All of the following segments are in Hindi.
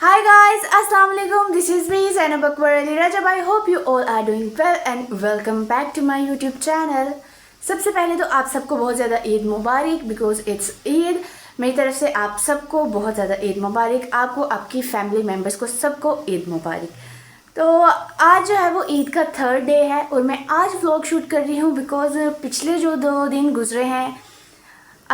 Hi guys, Assalamu alaikum. This is me, Zainab Akbar Ali Rajab. I hope you all are doing well and welcome back to my YouTube channel. सबसे पहले तो आप सबको बहुत ज़्यादा ईद मुबारक बिकॉज इट्स ईद। मेरी तरफ से आप सबको बहुत ज़्यादा ईद मुबारक, आपको, आपकी फैमिली मेम्बर्स को सबको ईद मुबारक। तो आज जो है वो ईद का थर्ड डे है और मैं आज व्लॉग शूट कर रही हूँ बिकॉज पिछले जो 2 दिन गुजरे हैं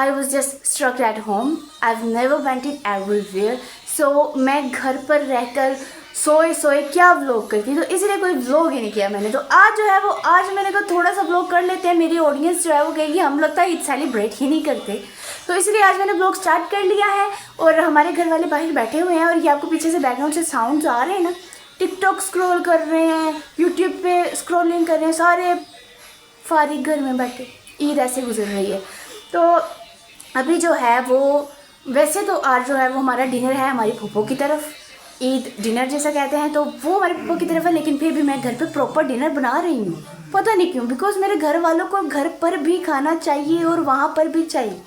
I was just stuck at home. I've never went it everywhere. So मैं घर पर रहकर सोए क्या व्लॉग करती, तो इसलिए कोई व्लॉग ही नहीं किया मैंने। तो आज जो है वो आज मैंने कहा थोड़ा सा व्लॉग कर लेते हैं। मेरी ऑडियंस जो है वो कहेगी हम लगता है ईद सेलिब्रेट ही नहीं करते, तो इसलिए आज मैंने व्लॉग स्टार्ट कर लिया है। और हमारे घर वाले बाहर बैठे हुए हैं और ये आपको पीछे से बैकग्राउंड से साउंड्स आ रहे हैं ना, टिकटॉक स्क्रॉल कर रहे हैं, यूट्यूब पे स्क्रॉलिंग कर रहे हैं, सारे फारिग घर में बैठे। ईद ऐसे गुजर रही है। तो अभी जो है वो वैसे तो आज जो है वो हमारा डिनर है हमारी फूफो की तरफ, ईद डिनर जैसा कहते हैं, तो वो हमारी फूफो की तरफ है। लेकिन फिर भी मैं घर पे प्रॉपर डिनर बना रही हूँ, पता नहीं क्यों, बिकॉज मेरे घर वालों को घर पर भी खाना चाहिए और वहाँ पर भी चाहिए।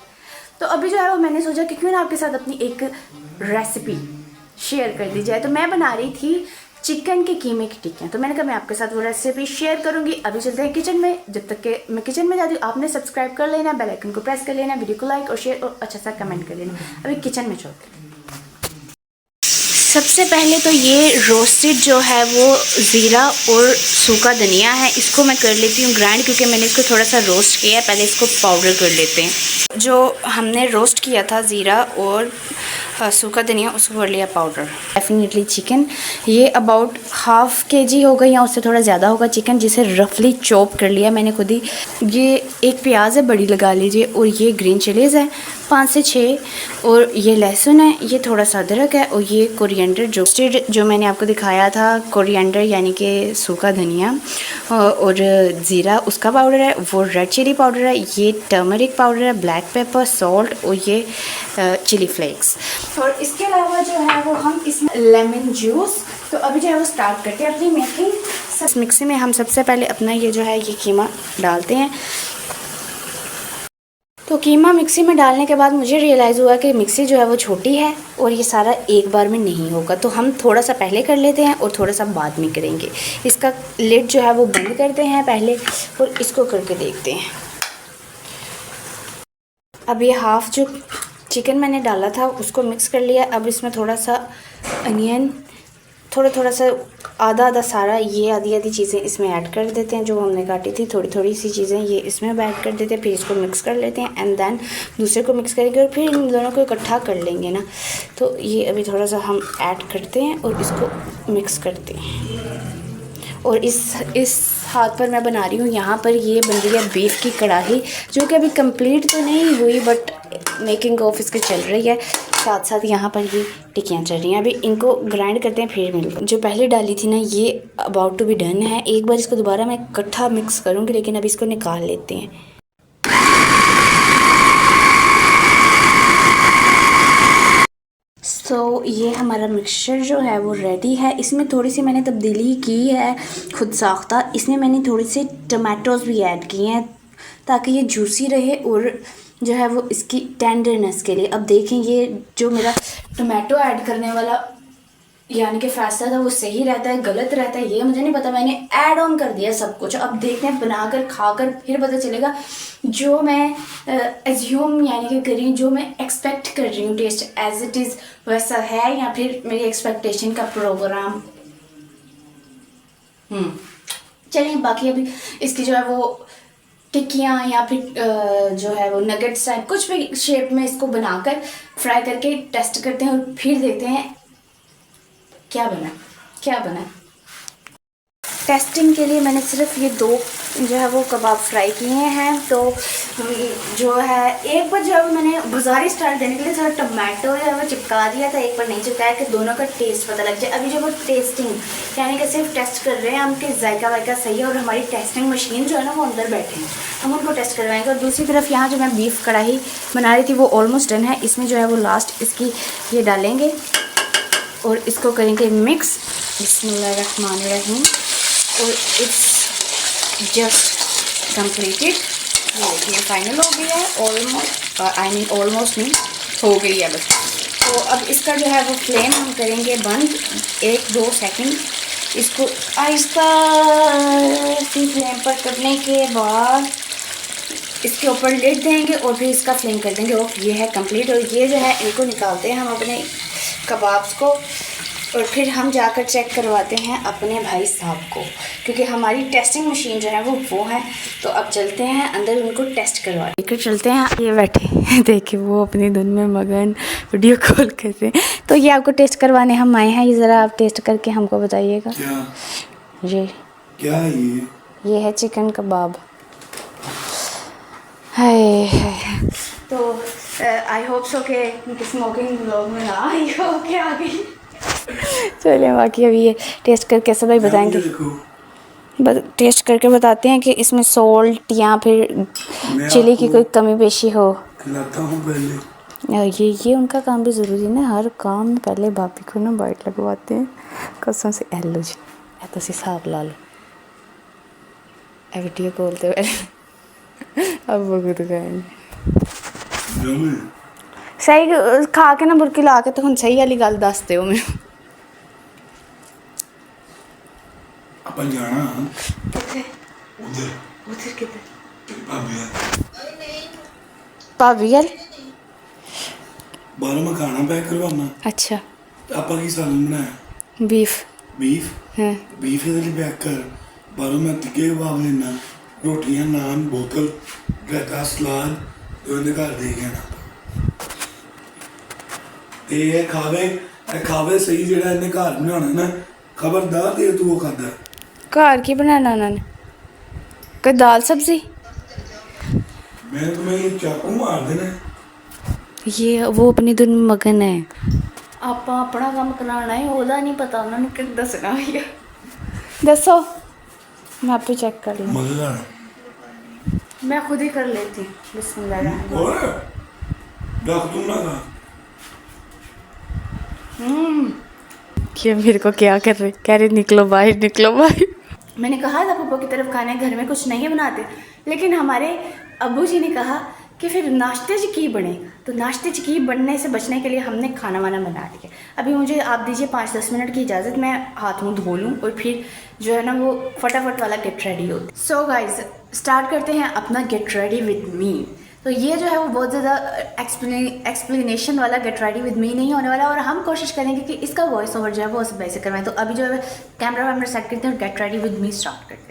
तो अभी जो है वो मैंने सोचा कि क्यों ना आपके साथ अपनी एक रेसिपी शेयर कर दी जाए। तो मैं बना रही थी चिकन के कीमे की टिक्कियाँ, तो मैंने कहा मैं आपके साथ वो रेसिपी शेयर करूंगी। अभी चलते हैं किचन में। जब तक के मैं किचन में जाती हूँ आपने सब्सक्राइब कर लेना, बेल आइकन को प्रेस कर लेना, वीडियो को लाइक और शेयर और अच्छा सा कमेंट कर लेना। अभी किचन में चलते हैं। सबसे पहले तो ये रोस्टेड जो है वो ज़ीरा और सूखा धनिया है, इसको मैं कर लेती हूँ ग्राइंड, क्योंकि मैंने इसको थोड़ा सा रोस्ट किया है। पहले इसको पाउडर कर लेते हैं। जो हमने रोस्ट किया था ज़ीरा और सूखा धनिया, उसको कर लिया पाउडर। डेफिनेटली चिकन, ये अबाउट ½ kg होगा या उससे थोड़ा ज़्यादा होगा चिकन, जिसे रफली चॉप कर लिया मैंने खुद ही। ये एक प्याज है, बड़ी लगा लीजिए, और ये ग्रीन चिलीज़ है 5 से 6, और ये लहसुन है, ये थोड़ा सा अदरक है, और ये कोरिएंडर जो मैंने आपको दिखाया था, कोरिएंडर यानी कि सूखा धनिया और ज़ीरा, उसका पाउडर है। वो रेड चिली पाउडर है, ये टर्मरिक पाउडर है, ब्लैक पेपर, सॉल्ट और ये चिली फ्लेक्स। और इसके अलावा जो है वो हम इसमें लेमन जूस। तो अभी जो है वो स्टार्ट करते हैं अपनी मेकिंग। इस मिक्सी में हम सबसे पहले अपना ये जो है ये कीमा डालते हैं। तो कीमा मिक्सी में डालने के बाद मुझे रियलाइज़ हुआ कि मिक्सी जो है वो छोटी है और ये सारा एक बार में नहीं होगा, तो हम थोड़ा सा पहले कर लेते हैं और थोड़ा सा बाद में करेंगे। इसका लिड जो है वो बंद करते हैं पहले और इसको करके देखते हैं। अब ये हाफ़ जो चिकन मैंने डाला था उसको मिक्स कर लिया। अब इसमें थोड़ा सा अनियन, थोड़ा सा आधा सारा, ये आधी चीज़ें इसमें ऐड कर देते हैं जो हमने काटी थी। थोड़ी सी चीज़ें ये इसमें ऐड कर देते हैं, फिर इसको मिक्स कर लेते हैं एंड देन दूसरे को मिक्स करेंगे और फिर इन दोनों को इकट्ठा कर लेंगे ना। तो ये अभी थोड़ा सा हम ऐड करते हैं और इसको मिक्स करते हैं। और इस हाथ पर मैं बना रही हूँ, यहाँ पर ये बन रही है बीफ की कढ़ाई, जो कि अभी कंप्लीट तो नहीं हुई बट मेकिंग ऑफ इसकी चल रही है। साथ साथ यहाँ पर ये टिक्कियाँ चल रही हैं। अभी इनको ग्राइंड करते हैं फिर मिलते हैं। जो पहले डाली थी ना ये अबाउट टू बी डन है। एक बार इसको दोबारा मैं इकट्ठा मिक्स करूँगी, लेकिन अभी इसको निकाल लेते हैं। तो ये हमारा मिक्सचर जो है वो रेडी है। इसमें थोड़ी सी मैंने तब्दीली की है खुद साख्ता। इसमें मैंने थोड़ी सी टमाटोज़ भी ऐड किए हैं ताकि ये जूसी रहे और जो है वो इसकी टेंडरनेस के लिए। अब देखें ये जो मेरा टमाटो ऐड करने वाला यानी कि फैसला था वो सही रहता है गलत रहता है ये मुझे नहीं पता, मैंने ऐड ऑन कर दिया सब कुछ। अब देखते हैं बनाकर खाकर फिर पता चलेगा जो मैं एज्यूम यानी कि करी, जो मैं एक्सपेक्ट कर रही हूँ टेस्ट एज इट इज़ वैसा है या फिर मेरी एक्सपेक्टेशन का प्रोग्राम। चलिए बाकी अभी इसकी जो है वो टिक्कियाँ या फिर जो है वो नगेट्स टाइप कुछ भी शेप में इसको बनाकर फ्राई करके टेस्ट करते हैं और फिर देखते हैं क्या बना। टेस्टिंग के लिए मैंने सिर्फ ये 2 जो है वो कबाब फ्राई किए हैं। तो जो है एक बार जो है मैंने बाजारी स्टाइल देने के लिए थोड़ा टमाटो जो है वो चिपका दिया था, एक बार नहीं चिपकाया कि दोनों का टेस्ट पता लग जाए। अभी जो वो टेस्टिंग यानी कि सिर्फ टेस्ट कर रहे हैं हम कि जायका वायका सही है, और हमारी टेस्टिंग मशीन जो है ना वो अंदर बैठे हैं, हम उनको टेस्ट करवाएंगे। और दूसरी तरफ यहाँ जो मैं बीफ कढ़ाई बना रही थी वो ऑलमोस्ट डन है। इसमें जो है वो लास्ट इसकी ये डालेंगे और इसको करेंगे मिक्स। बिस्मिल्लाहिर्रहमानिर्रहीम। और इट्स जस्ट कंप्लीटेड। ये फाइनल हो गया है ऑलमोस्ट, आई मीन ऑलमोस्ट नहीं हो गई है बस। तो अब इसका जो है वो फ्लेम हम करेंगे बंद 1-2 सेकंड। इसको आहिस्ता सी फ्लेम पर करने के बाद इसके ऊपर लिड देंगे और फिर इसका फ्लेम कर देंगे। और ये है कंप्लीट। और ये जो है इनको निकालते हैं हम अपने कबाब्स को, और फिर हम जाकर चेक करवाते हैं अपने भाई साहब को, क्योंकि हमारी टेस्टिंग मशीन जो है वो है। तो अब चलते हैं अंदर उनको टेस्ट करवा लेकर चलते हैं। ये बैठे देखिए वो अपनी धुन में मगन वीडियो कॉल कर रहे हैं। तो ये आपको टेस्ट करवाने हम आए हैं। ये ज़रा आप टेस्ट करके हमको बताइएगा। क्या क्या ये है चिकन कबाब। हाय तो आई होप सो के स्मोकिंग ब्लॉग में ना आई हो के आ गई। चलिए बाकी अभी ये टेस्ट करके सब भाई बताएंगे। टेस्ट करके बताते हैं कि इसमें सॉल्ट या फिर चिली की कोई कमी पेशी हो। खिलाता हूँ पहले। ये उनका काम भी ज़रूरी ना, हर काम में पहले भाभी को ना बाइट लगवाते हैं कसम से। एलो जी ए तो हिसाब ला लो वीडियो बोलते हुए अब वो खुद खाएंगे सही खा के ना बुरकी ला के तो हम सही वाली गल दस दो मैनू। अपन जाना उधर उधर किधर भाभी गल बाहरों में खाना पैक करवाना। अच्छा आपा की सालन बनाया बीफ हाँ बीफ इधर पैक कर। बाहरों में टिक्के कबाब लेना, रोटियां नान बोतल रायता सलाद तो इन्हें घर दे गया ना। ते ये खावे सही जेड़ा इन्हें घर बनाना ना, खबरदार दे तू वो खादा घर की बनाना उन्होंने कोई दाल सब्जी। मैं तुम्हें ये चाकू मार देना। ये वो अपनी धुन में मगन है। आप अपना काम कराना है ओदा नहीं पता उन्होंने कि दसना भैया। दसो मैं आप चेक कर लूँ। मजेदार मैं खुद ही कर लेती हूँ। बिस्मिल्लाह। और रख तुम ना खा। ये मेरे को क्या कर रहे, कह रहे निकलो बाहर निकलो बाहर। मैंने कहा था पापा की तरफ खाना है, घर में कुछ नहीं बनाते, लेकिन हमारे अब्बू जी ने कहा कि फिर नाश्ते च की बने, तो नाश्ते च की बनने से बचने के लिए हमने खाना वाना बना लिया। अभी मुझे आप दीजिए 5-10 मिनट की इजाज़त, मैं हाथ मुँह धो लूँ और फिर जो है ना वो फटाफट वाला गेट रेडी हो। सो गाइज स्टार्ट करते हैं अपना गेट रेडी विद मी। तो ये जो है वो बहुत ज़्यादा एक्सप्लेनेशन वाला गेट रेडी विद मी नहीं होने वाला, और हम कोशिश करेंगे कि इसका वॉइस ओवर जो है वो वैसे करवाएं। तो अभी जो है कैमरा वैमरा सेट करते हैं और get ready with me start करते हैं।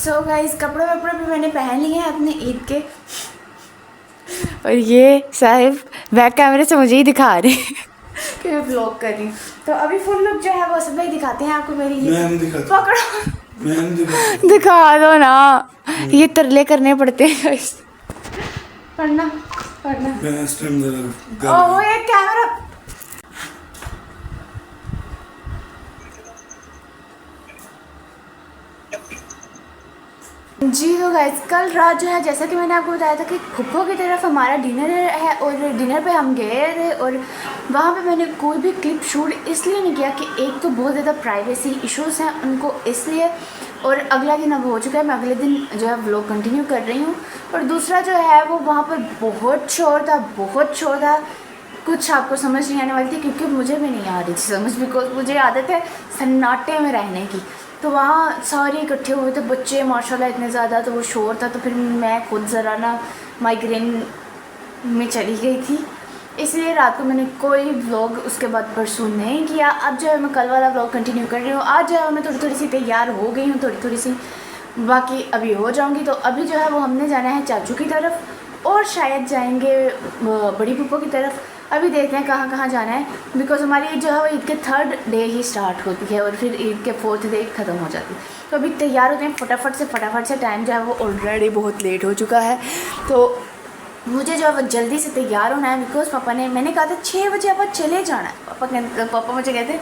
सो गाइस कपड़े वपड़े भी मैंने पहन लिए हैं अपने ईद के, और ये साहिब बैक कैमरे से मुझे ही दिखा रहे हैं कि मैं ब्लॉग कर रही हूँ। तो अभी फुल लुक जो है वो सब भाई दिखाते हैं आपको मेरी। मैं नहीं दिखाता, पकड़ो, मैं नहीं दिखाता। दिखा दो ना, ये तरले करने पड़ते हैं गाइस। पढ़ना पढ़ना। मैं इस टाइम ओह ये कैमरा। जी तो गाइस कल रात जो है जैसा कि मैंने आपको बताया था कि फुप्पो की तरफ हमारा डिनर है, और डिनर पे हम गए थे, और वहाँ पे मैंने कोई भी क्लिप शूट इसलिए नहीं किया कि एक तो बहुत ज़्यादा प्राइवेसी इश्यूज़ हैं उनको इसलिए, और अगला दिन अब हो चुका है, मैं अगले दिन जो है व्लॉग कंटिन्यू कर रही हूँ। और दूसरा जो है वो वहाँ पर बहुत शोर था, बहुत शोर था, कुछ आपको समझ नहीं आने वाली थी क्योंकि मुझे भी नहीं आ रही थी समझ, बिकॉज मुझे आदत है सन्नाटे में रहने की। तो वहाँ सारे इकट्ठे हुए थे बच्चे माशाल्लाह इतने ज़्यादा, तो वो शोर था, तो फिर मैं खुद ज़रा ना माइग्रेन में चली गई थी, इसलिए रात को मैंने कोई व्लॉग उसके बाद परसों नहीं किया। अब जो है मैं कल वाला व्लॉग कंटिन्यू कर रही हूँ। आज जो है मैं थोड़ी थोड़ी सी तैयार हो गई हूँ, थोड़ी थोड़ी सी, बाकी अभी हो जाऊँगी। तो अभी जो है वो हमने जाना है चाचू की तरफ, और शायद जाएंगे बड़ी पुप्पो की तरफ। अभी देखते हैं कहाँ कहाँ जाना है, बिकॉज हमारी ईद जो है वो ईद के 3rd डे ही स्टार्ट होती है और फिर ईद के 4th डे ख़त्म हो जाती है। तो अभी तैयार होते हैं फटाफट से, टाइम जो है वो ऑलरेडी बहुत लेट हो चुका है, तो मुझे जो है वो जल्दी से तैयार होना है। बिकॉज पापा ने, मैंने कहा था 6 बजे आप चले जाना है, पापा मुझे कहते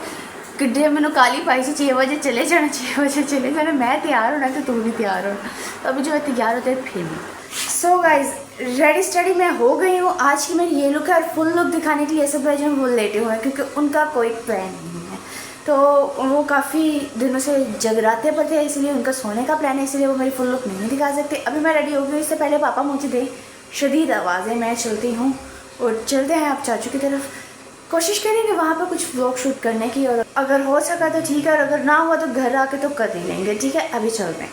किड्डे मैंने काली पाई से 6 बजे चले जाना, 6 बजे चले जाना, मैं तैयार होना तो तू भी तैयार होना। तो अभी जो है तैयार होते हैं फिर। सो गाइज रेडी स्टडी मैं हो गई हूँ। आज की मेरी ये लुक है, और फुल लुक दिखाने के लिए सब भाई जो वो लेटे हुए हैं क्योंकि उनका कोई प्लान नहीं है, तो वो काफ़ी दिनों से जगराते पर थे, इसलिए उनका सोने का प्लान है, इसलिए वो मेरी फुल लुक नहीं दिखा सकते। अभी मैं रेडी हो गई, इससे पहले पापा मुझे दे शदीद आवाज़ें, मैं चलती हूँ और चलते हैं आप चाचू की तरफ। कोशिश करेंगे वहाँ पर कुछ व्लॉग शूट करने की, और अगर हो सका तो ठीक है, और अगर ना हुआ तो घर आके तो कर ही लेंगे, ठीक है। अभी चलते हैं,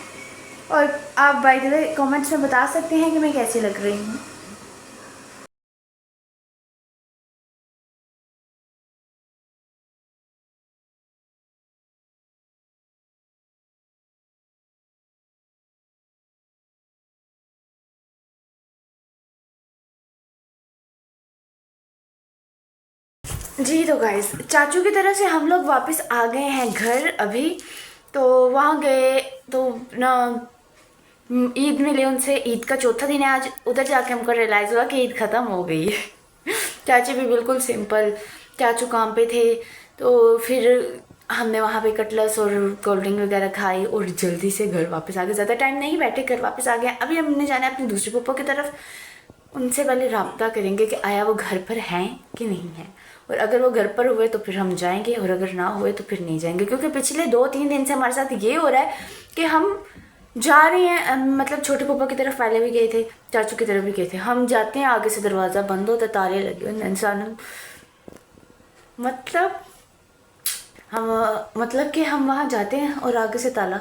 और आप बाय द वे कमेंट्स में बता सकते हैं कि मैं कैसी लग रही हूँ। जी तो गाइस चाचू की तरफ से हम लोग वापस आ गए हैं घर अभी। तो वहाँ गए तो ना ईद मिले उनसे, ईद का चौथा दिन है आज। उधर जाके हमको रियलाइज़ हुआ कि ईद ख़त्म हो गई है। चाची भी बिल्कुल सिंपल, चाचू काम पे थे, तो फिर हमने वहाँ पे कटलस और कोल्ड ड्रिंक वगैरह खाई और जल्दी से घर वापस आ गए। ज़्यादा टाइम नहीं बैठे, घर वापस आ गए। अभी हमने जाना है अपनी दूसरी पप्पो की तरफ, उनसे पहले राब्ता करेंगे कि आया वो घर पर हैं कि नहीं है, और अगर वो घर पर हुए तो फिर हम जाएंगे, और अगर ना हुए तो फिर नहीं जाएंगे। क्योंकि पिछले 2-3 दिन से हमारे साथ ये हो रहा है कि हम जा रहे हैं, मतलब छोटे पापा की तरफ पहले भी गए थे, चाचू की तरफ भी गए थे, हम जाते हैं आगे से दरवाज़ा बंद होता, ताले लगे हुए, इंसान मतलब कि हम वहाँ जाते हैं और आगे से ताला,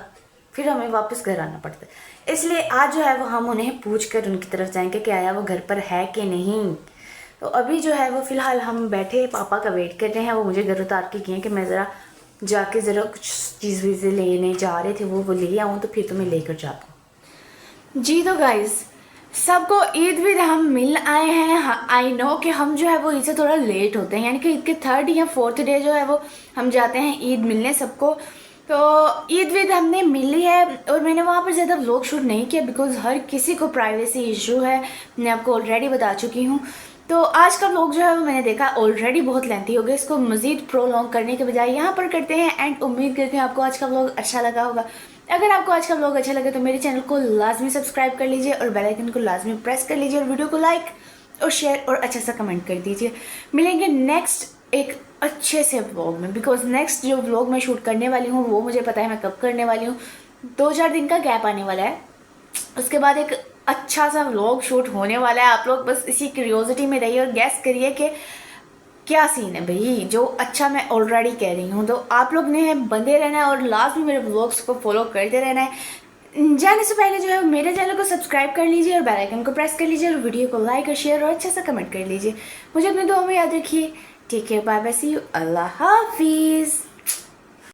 फिर हमें वापस घर आना पड़ता है। इसलिए आज जो है वो हम उन्हें पूछ कर उनकी तरफ जाएंगे कि आया वो घर पर है कि नहीं। तो अभी जो है वो फ़िलहाल हम बैठे पापा का वेट कर रहे हैं। वो मुझे घर उतार के किए कि मैं ज़रा जाके ज़रा कुछ चीज़ वीज़ें लेने जा रहे थे, वो ले आऊँ, तो फिर तो मैं लेकर जाता हूँ। जी तो गाइज़ सबको ईद भी हम मिल आए हैं। आई नो कि हम जो है वो ईद से थोड़ा लेट होते हैं, यानी कि ईद के 3rd या 4th डे जो है वो हम जाते हैं ईद मिलने सबको। तो ईद विद हमने मिली है, और मैंने वहाँ पर ज़्यादा व्लॉग शूट नहीं किया बिकॉज़ हर किसी को प्राइवेसी इशू है, मैं आपको ऑलरेडी बता चुकी हूँ। तो आज का व्लॉग जो है वो मैंने देखा ऑलरेडी बहुत लेंथी हो गया, इसको मज़ीद प्रोलॉन्ग करने के बजाय यहाँ पर करते हैं एंड। उम्मीद करते हैं आपको आज का व्लॉग अच्छा लगा होगा। अगर आपको आज का व्लॉग अच्छा लगे तो मेरे चैनल को लाजमी सब्सक्राइब कर लीजिए और बेल आइकन को लाजमी प्रेस कर लीजिए, और वीडियो को लाइक और शेयर और अच्छा सा कमेंट कर दीजिए। मिलेंगे नेक्स्ट एक अच्छे से व्लॉग में, बिकॉज नेक्स्ट जो व्लॉग मैं शूट करने वाली हूँ वो मुझे पता है मैं कब करने वाली हूँ। 2-4 दिन का गैप आने वाला है, उसके बाद एक अच्छा सा व्लॉग शूट होने वाला है। आप लोग बस इसी क्यूरियोसिटी में रहिए और गैस करिए कि क्या सीन है भाई, जो अच्छा मैं ऑलरेडी कह रही हूँ। तो आप लोग ने बंदे रहना है और लास्ट में मेरे व्लॉग्स को फॉलो करते रहना है। जाने से पहले जो है मेरे चैनल को सब्सक्राइब कर लीजिए और बेल आइकन को प्रेस कर लीजिए और वीडियो को लाइक और शेयर और अच्छा सा कमेंट कर लीजिए। मुझे अपने दुआ में याद रखिए। Take care, bye bye, see you, अल्लाह हाफिज़।